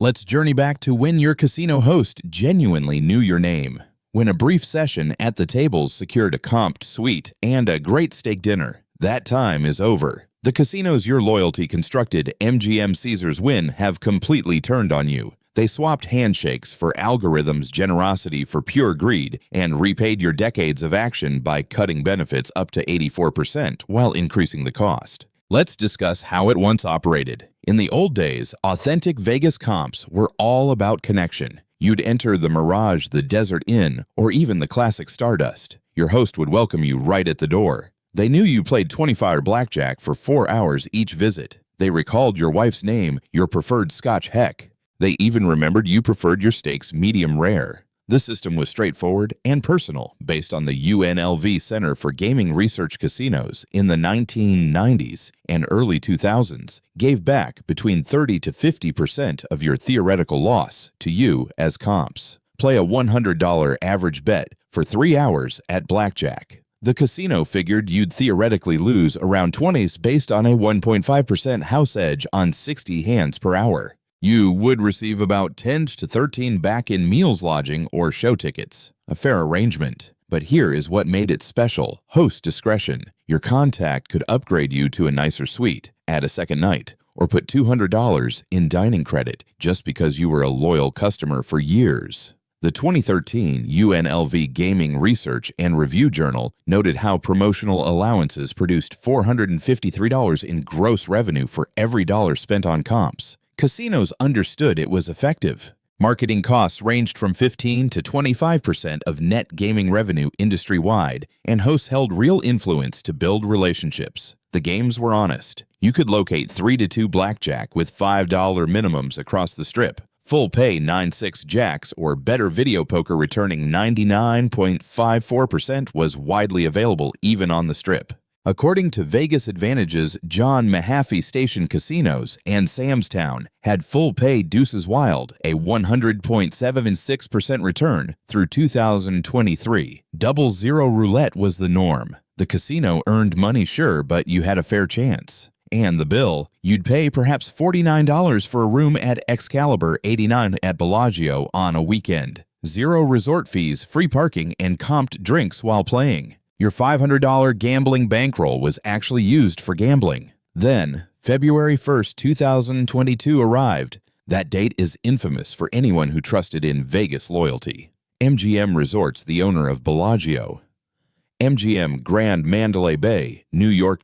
Let's journey back to when your casino host genuinely knew your name. When a brief session at the tables secured a comped suite and a great steak dinner. That time is over. The casinos your loyalty constructed MGM Caesars win have completely turned on you. They swapped handshakes for algorithms, generosity for pure greed, and repaid your decades of action by cutting benefits up to 84% while increasing the cost. Let's discuss how it once operated. In the old days, authentic Vegas comps were all about connection. You'd enter the Mirage, the Desert Inn, or even the classic Stardust. Your host would welcome you right at the door. They knew you played 25 blackjack for 4 hours each visit. They recalled your wife's name, your preferred Scotch heck. They even remembered you preferred your steaks medium rare. The system was straightforward and personal, based on the UNLV Center for Gaming Research Casinos in the 1990s and early 2000s, gave back between 30 to 50% of your theoretical loss to you as comps. Play a $100 average bet for 3 hours at blackjack. The casino figured you'd theoretically lose around 20s based on a 1.5% house edge on 60 hands per hour. You would receive about 10 to 13 back in meals, lodging, or show tickets. A fair arrangement. But here is what made it special. Host discretion. Your contact could upgrade you to a nicer suite, add a second night, or put $200 in dining credit just because you were a loyal customer for years. The 2013 UNLV Gaming Research and Review Journal noted how promotional allowances produced $453 in gross revenue for every dollar spent on comps. Casinos understood it was effective. Marketing costs ranged from 15 to 25% of net gaming revenue industry-wide, and hosts held real influence to build relationships. The games were honest. You could locate 3-2 blackjack with $5 minimums across the strip. Full pay 9-6 jacks or better video poker returning 99.54% was widely available even on the strip. According to Vegas Advantage's John Mahaffey Station Casinos and Sam's Town had full pay Deuces Wild, a 100.76% return through 2023. Double zero roulette was the norm. The casino earned money, sure, but you had a fair chance. And the bill, you'd pay perhaps $49 for a room at Excalibur 89 at Bellagio on a weekend. Zero resort fees, free parking, and comped drinks while playing. Your $500 gambling bankroll was actually used for gambling. Then, February 1st, 2022 arrived. That date is infamous for anyone who trusted in Vegas loyalty. MGM Resorts, the owner of Bellagio, MGM Grand Mandalay Bay, New York,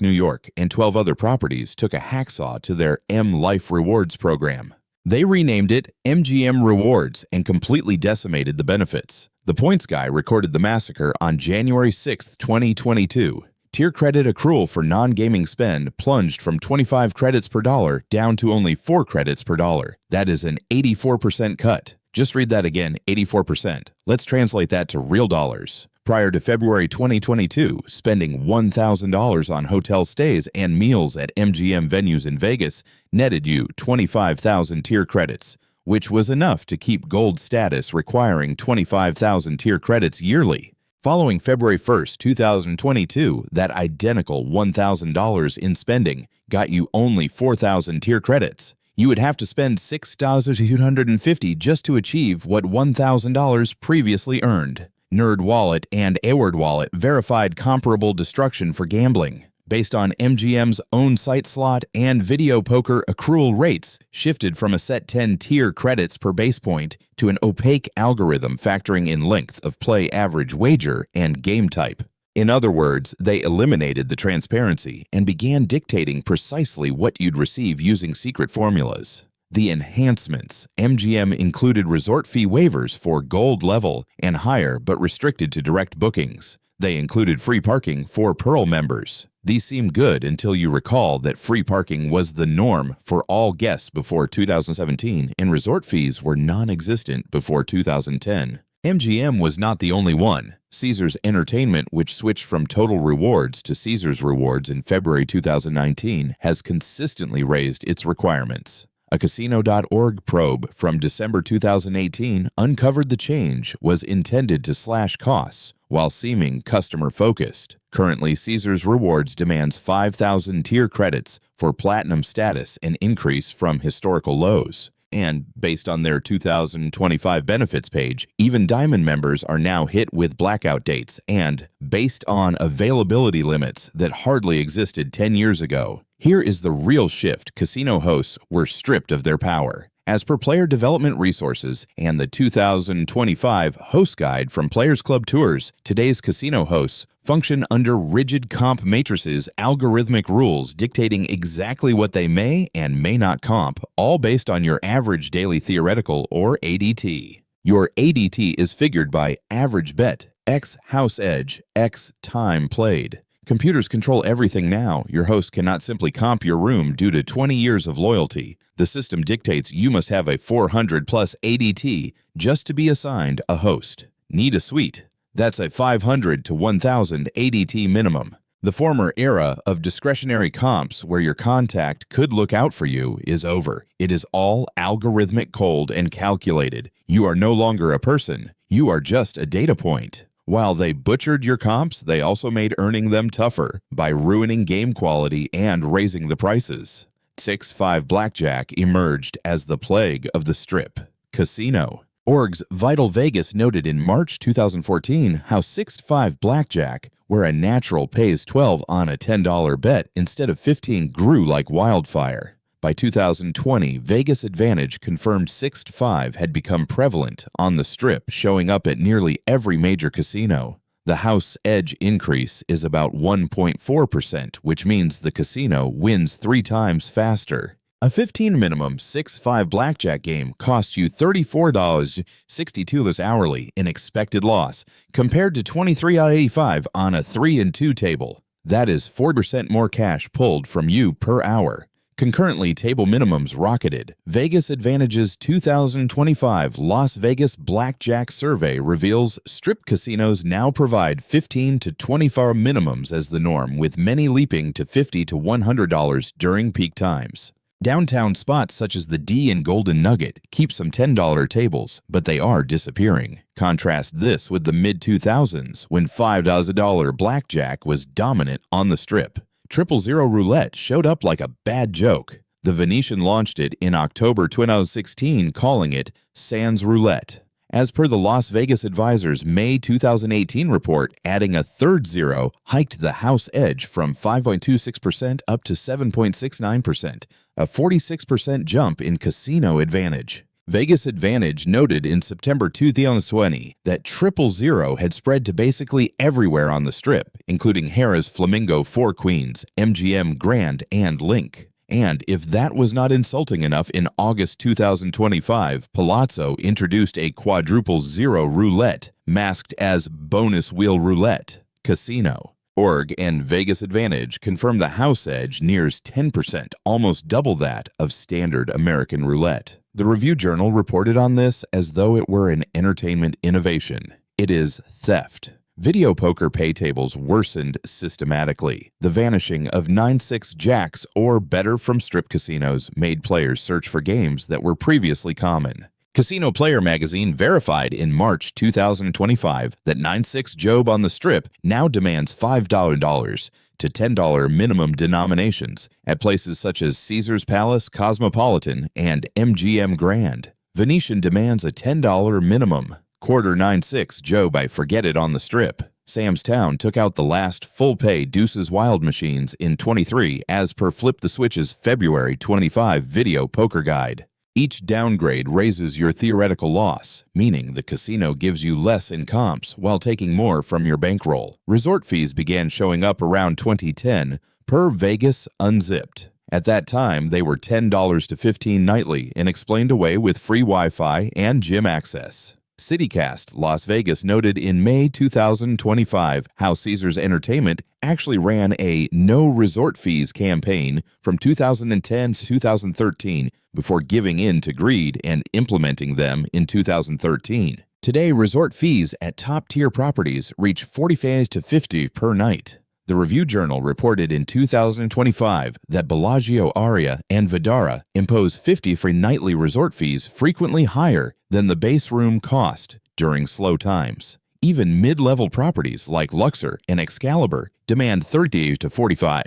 and 12 other properties took a hacksaw to their M Life Rewards program. They renamed it MGM Rewards and completely decimated the benefits. The Points Guy recorded the massacre on January 6, 2022. Tier credit accrual for non-gaming spend plunged from 25 credits per dollar down to only 4 credits per dollar. That is an 84% cut. Just read that again, 84%. Let's translate that to real dollars. Prior to February 2022, spending $1,000 on hotel stays and meals at MGM venues in Vegas netted you 25,000 tier credits, which was enough to keep gold status requiring 25,000 tier credits yearly. Following February 1st, 2022, that identical $1,000 in spending got you only 4,000 tier credits. You would have to spend $6,250 just to achieve what $1,000 previously earned. NerdWallet and AwardWallet verified comparable destruction for gambling. Based on MGM's own site slot and video poker accrual rates, shifted from a set 10 tier credits per base point to an opaque algorithm factoring in length of play average wager and game type. In other words, they eliminated the transparency and began dictating precisely what you'd receive using secret formulas. The enhancements. MGM included resort fee waivers for gold level and higher but restricted to direct bookings. They included free parking for Pearl members. These seem good until you recall that free parking was the norm for all guests before 2017 and resort fees were non-existent before 2010. MGM was not the only one. Caesars Entertainment, which switched from Total Rewards to Caesars Rewards in February 2019, has consistently raised its requirements. A Casino.org probe from December 2018 uncovered the change was intended to slash costs while seeming customer-focused. Currently, Caesars Rewards demands 5,000 tier credits for platinum status, an increase from historical lows. And based on their 2025 benefits page, even Diamond members are now hit with blackout dates and based on availability limits that hardly existed 10 years ago. Here is the real shift casino hosts were stripped of their power. As per Player Development Resources and the 2025 Host Guide from Players Club Tours, today's casino hosts function under rigid comp matrices, algorithmic rules dictating exactly what they may and may not comp, all based on your average daily theoretical or ADT. Your ADT is figured by average bet, X house edge, X time played. Computers control everything now. Your host cannot simply comp your room due to 20 years of loyalty. The system dictates you must have a 400 plus ADT just to be assigned a host. Need a suite? That's a 500 to 1000 ADT minimum. The former era of discretionary comps where your contact could look out for you is over. It is all algorithmic, cold, and calculated. You are no longer a person. You are just a data point. While they butchered your comps, they also made earning them tougher by ruining game quality and raising the prices. 6-5 blackjack emerged as the plague of the strip casino. Org's Vital Vegas noted in March 2014 how 6-5 blackjack, where a natural pays 12 on a $10 bet instead of 15, grew like wildfire. By 2020, Vegas Advantage confirmed 6-5 had become prevalent on the Strip, showing up at nearly every major casino. The house edge increase is about 1.4%, which means the casino wins 3 times faster. A 15 minimum 6-5 blackjack game costs you $34.62 hourly in expected loss, compared to $23.85 on a 3 and 2 table. That is 4% more cash pulled from you per hour. Concurrently, table minimums rocketed. Vegas Advantage's 2025 Las Vegas Blackjack Survey reveals strip casinos now provide 15 to 24 minimums as the norm, with many leaping to $50 to $100 during peak times. Downtown spots such as the D and Golden Nugget keep some $10 tables, but they are disappearing. Contrast this with the mid-2000s, when $5 blackjack was dominant on the Strip. 000 roulette showed up like a bad joke. The Venetian launched it in October 2016, calling it Sans Roulette. As per the Las Vegas Advisor's May 2018 report, adding a third zero hiked the house edge from 5.26% up to 7.69%, a 46% jump in casino advantage. Vegas Advantage noted in September 2020 that 000 had spread to basically everywhere on the Strip, including Harrah's Flamingo 4 Queens, MGM Grand, and Link. And if that was not insulting enough, in August 2025, Palazzo introduced a quadruple zero roulette, masked as bonus wheel roulette casino. Org and Vegas Advantage confirm the house edge nears 10%, almost double that of standard American roulette. The Review Journal reported on this as though it were an entertainment innovation. It is theft. Video poker pay tables worsened systematically. The vanishing of 9-6 jacks or better from strip casinos made players search for games that were previously common. Casino Player magazine verified in March 2025 that 9-6 Job on the Strip now demands $5 to $10 minimum denominations at places such as Caesars Palace, Cosmopolitan, and MGM Grand. Venetian demands a $10 minimum. Quarter 9-6 Job I Forget It on the Strip. Sam's Town took out the last full-pay Deuces Wild machines in 23 as per Flip the Switch's February 25 video poker guide. Each downgrade raises your theoretical loss, meaning the casino gives you less in comps while taking more from your bankroll. Resort fees began showing up around 2010 per Vegas Unzipped. At that time, they were $10 to $15 nightly and explained away with free Wi-Fi and gym access. CityCast Las Vegas noted in May 2025 how Caesars Entertainment actually ran a no resort fees campaign from 2010 to 2013 before giving in to greed and implementing them in 2013. Today, resort fees at top-tier properties reach $45 to $50 per night. The Review Journal reported in 2025 that Bellagio Aria and Vidara impose $50 for nightly resort fees, frequently higher than the base room cost during slow times. Even mid-level properties like Luxor and Excalibur demand $30 to $45.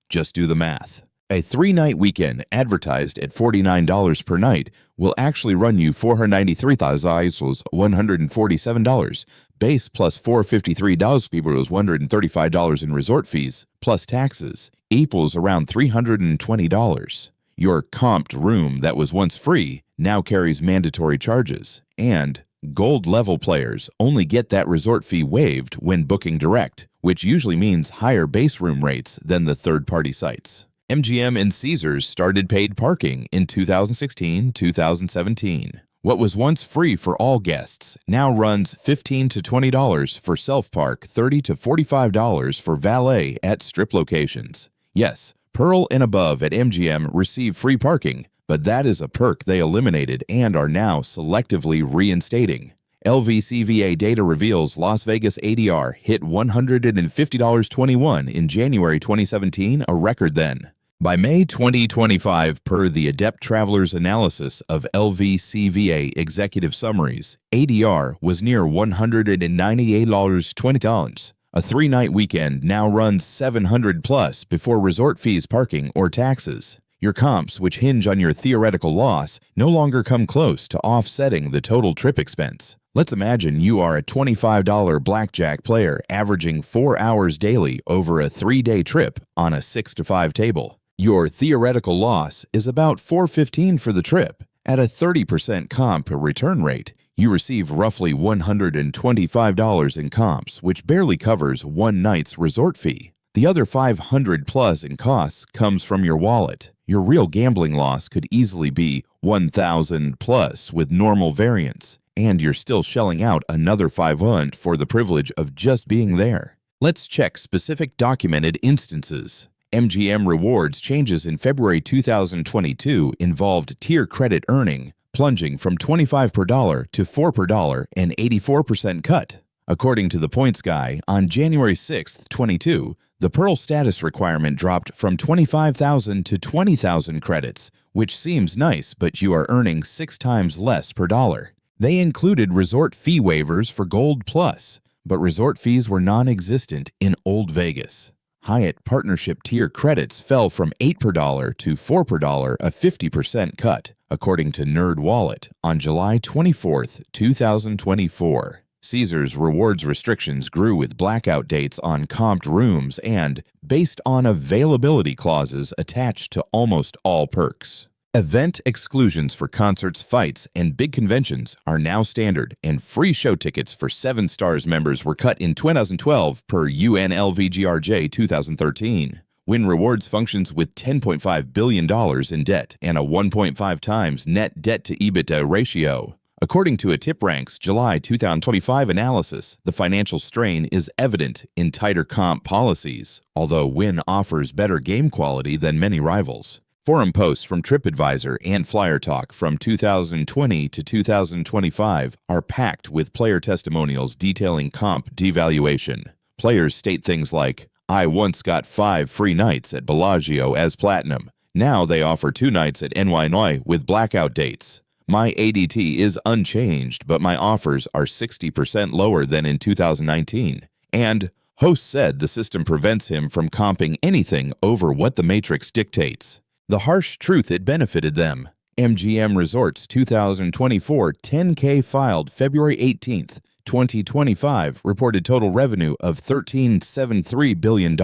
Just do the math. A 3-night weekend advertised at $49 per night will actually run you $493,147. Base plus $453 equals $135 in resort fees, plus taxes, equals around $320. Your comped room that was once free now carries mandatory charges, and gold level players only get that resort fee waived when booking direct, which usually means higher base room rates than the third-party sites. MGM and Caesars started paid parking in 2016-2017. What was once free for all guests now runs $15 to $20 for self-park, $30 to $45 for valet at strip locations. Yes, Pearl and above at MGM receive free parking, but that is a perk they eliminated and are now selectively reinstating. LVCVA data reveals Las Vegas ADR hit $150.21 in January 2017, a record then. By May 2025, per the Adept Travelers analysis of LVCVA executive summaries, ADR was near $198.20. A 3-night weekend now runs $700 plus before resort fees, parking, or taxes. Your comps, which hinge on your theoretical loss, no longer come close to offsetting the total trip expense. Let's imagine you are a $25 blackjack player averaging 4 hours daily over a 3-day trip on a 6 to 5 table. Your theoretical loss is about $415 for the trip. At a 30% comp return rate, you receive roughly $125 in comps, which barely covers one night's resort fee. The other $500 plus in costs comes from your wallet. Your real gambling loss could easily be $1,000 plus with normal variance, and you're still shelling out another $500 for the privilege of just being there. Let's check specific documented instances. MGM Rewards changes in February 2022 involved tier credit earning, plunging from 25 per dollar to 4 per dollar, an 84% cut. According to the Points Guy, on January 6, 22, the Pearl status requirement dropped from 25,000 to 20,000 credits, which seems nice, but you are earning 6 times less per dollar. They included resort fee waivers for Gold Plus, but resort fees were non-existent in Old Vegas. Hyatt partnership tier credits fell from 8 per dollar to 4 per dollar, a 50% cut, according to NerdWallet on July 24, 2024. Caesars rewards restrictions grew with blackout dates on comped rooms and based on availability clauses attached to almost all perks. Event exclusions for concerts, fights, and big conventions are now standard, and free show tickets for 7 Stars members were cut in 2012 per UNLVGRJ 2013. Wynn Rewards functions with $10.5 billion in debt and a 1.5 times net debt to EBITDA ratio. According to a TipRanks July 2025 analysis, the financial strain is evident in tighter comp policies, although Wynn offers better game quality than many rivals. Forum posts from TripAdvisor and Flyer Talk from 2020 to 2025 are packed with player testimonials detailing comp devaluation. Players state things like, "I once got 5 free nights at Bellagio as Platinum. Now they offer 2 nights at NY with blackout dates. My ADT is unchanged, but my offers are 60% lower than in 2019. And host said the system prevents him from comping anything over what the matrix dictates." The harsh truth, it benefited them. MGM Resorts 2024 10K filed February 18th, 2025 reported total revenue of $13.73 billion.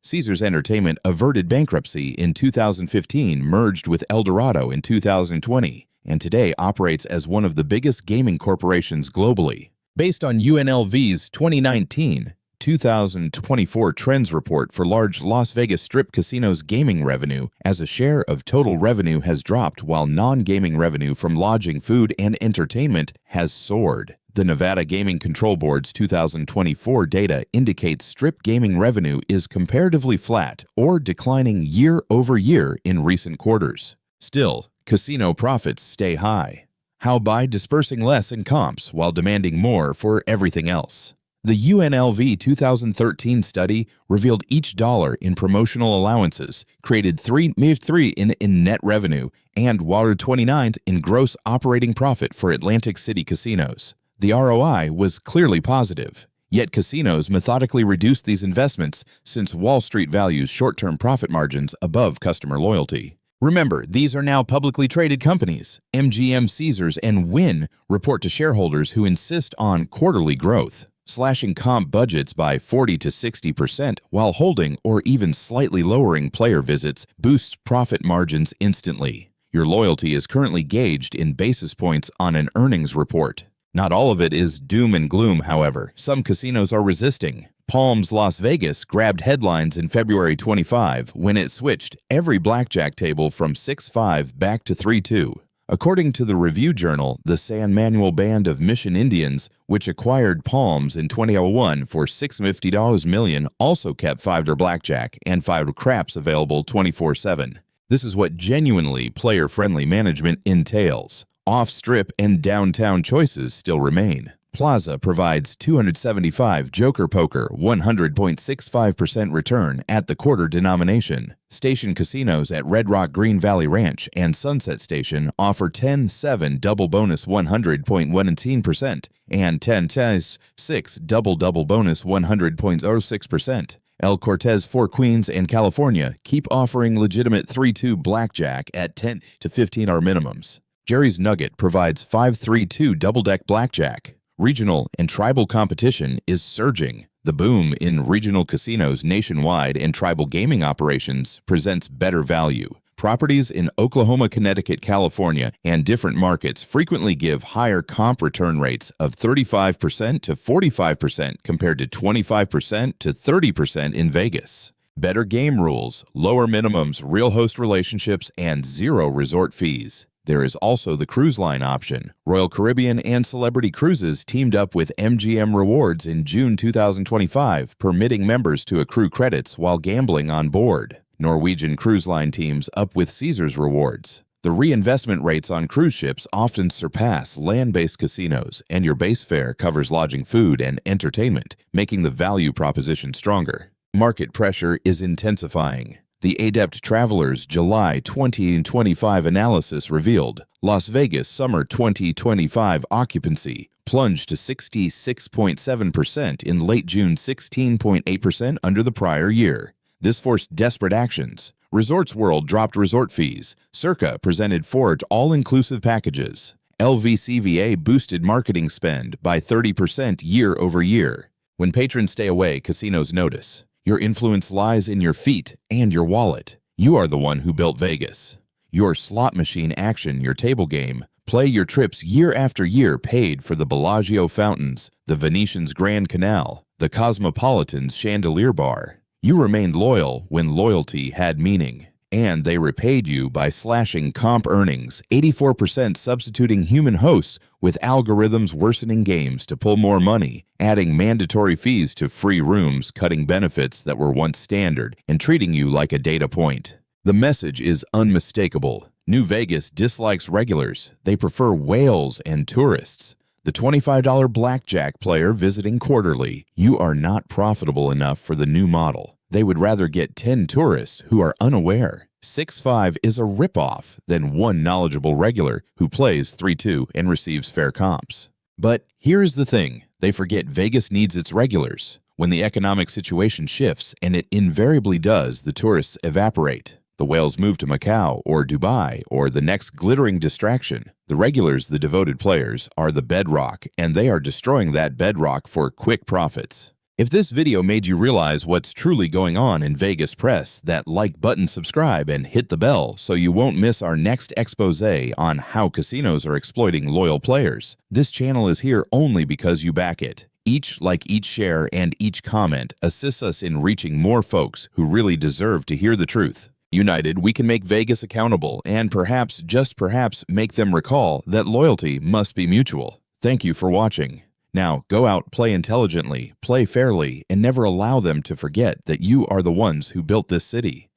Caesars Entertainment averted bankruptcy in 2015, merged with Eldorado in 2020, and today operates as one of the biggest gaming corporations globally. Based on UNLV's 2019-2024 trends report for large Las Vegas Strip casinos gaming revenue, as a share of total revenue has dropped while non-gaming revenue from lodging, food, and entertainment has soared. The Nevada Gaming Control Board's 2024 data indicates Strip gaming revenue is comparatively flat or declining year over year in recent quarters. Still, casino profits stay high. How by dispersing less in comps while demanding more for everything else. The UNLV 2013 study revealed each dollar in promotional allowances created $3 in net revenue and $29 in gross operating profit for Atlantic City casinos. The ROI was clearly positive. Yet casinos methodically reduce these investments since Wall Street values short-term profit margins above customer loyalty. Remember, these are now publicly traded companies. MGM, Caesars, and Wynn report to shareholders who insist on quarterly growth. Slashing comp budgets by 40 to 60% while holding or even slightly lowering player visits boosts profit margins instantly. Your loyalty is currently gauged in basis points on an earnings report. Not all of it is doom and gloom, however. Some casinos are resisting. Palms Las Vegas grabbed headlines in February 25 when it switched every blackjack table from 6-5 back to 3-2. According to the Review Journal, the San Manuel Band of Mission Indians, which acquired Palms in 2001 for $650 million, also kept $5 blackjack and $5 craps available 24/7. This is what genuinely player-friendly management entails. Off-strip and downtown choices still remain. Plaza provides 275 Joker Poker 100.65% return at the quarter denomination. Station casinos at Red Rock Green Valley Ranch and Sunset Station offer 10-7 double bonus 100.17% and 10-6 double bonus 100.06%. El Cortez, Four Queens, and California keep offering legitimate 3-2 blackjack at 10 to 15 hour minimums. Jerry's Nugget provides 5-3-2 double-deck blackjack. Regional and tribal competition is surging. The boom in regional casinos nationwide and tribal gaming operations presents better value. Properties in Oklahoma, Connecticut, California, and different markets frequently give higher comp return rates of 35% to 45% compared to 25% to 30% in Vegas. Better game rules, lower minimums, real host relationships, and zero resort fees. There is also the cruise line option. Royal Caribbean and Celebrity Cruises teamed up with MGM Rewards in June 2025, permitting members to accrue credits while gambling on board. Norwegian Cruise Line teams up with Caesars Rewards. The reinvestment rates on cruise ships often surpass land-based casinos, and your base fare covers lodging, food, and entertainment, making the value proposition stronger. Market pressure is intensifying. The Adept Travelers July 2025 analysis revealed Las Vegas summer 2025 occupancy plunged to 66.7% in late June, 16.8% under the prior year. This forced desperate actions. Resorts World dropped resort fees. Circa presented 4 all-inclusive packages. LVCVA boosted marketing spend by 30% year over year. When patrons stay away, casinos notice. Your influence lies in your feet and your wallet. You are the one who built Vegas. Your slot machine action, your table game, play your trips year after year paid for the Bellagio fountains, the Venetian's Grand Canal, the Cosmopolitan's Chandelier Bar. You remained loyal when loyalty had meaning. And they repaid you by slashing comp earnings, 84% substituting human hosts with algorithms worsening games to pull more money, adding mandatory fees to free rooms, cutting benefits that were once standard, and treating you like a data point. The message is unmistakable. New Vegas dislikes regulars. They prefer whales and tourists. The $25 blackjack player visiting quarterly, you are not profitable enough for the new model. They would rather get 10 tourists who are unaware. 6-5 is a ripoff than one knowledgeable regular who plays 3-2 and receives fair comps. But here is the thing. They forget Vegas needs its regulars. When the economic situation shifts, and it invariably does, the tourists evaporate. The whales move to Macau or Dubai or the next glittering distraction. The regulars, the devoted players, are the bedrock, and they are destroying that bedrock for quick profits. If this video made you realize what's truly going on in Vegas press, that like button, subscribe, and hit the bell so you won't miss our next expose on how casinos are exploiting loyal players. This channel is here only because you back it. Each like, each share, and each comment assists us in reaching more folks who really deserve to hear the truth. United, we can make Vegas accountable and perhaps, just perhaps, make them recall that loyalty must be mutual. Thank you for watching. Now, go out, play intelligently, play fairly, and never allow them to forget that you are the ones who built this city.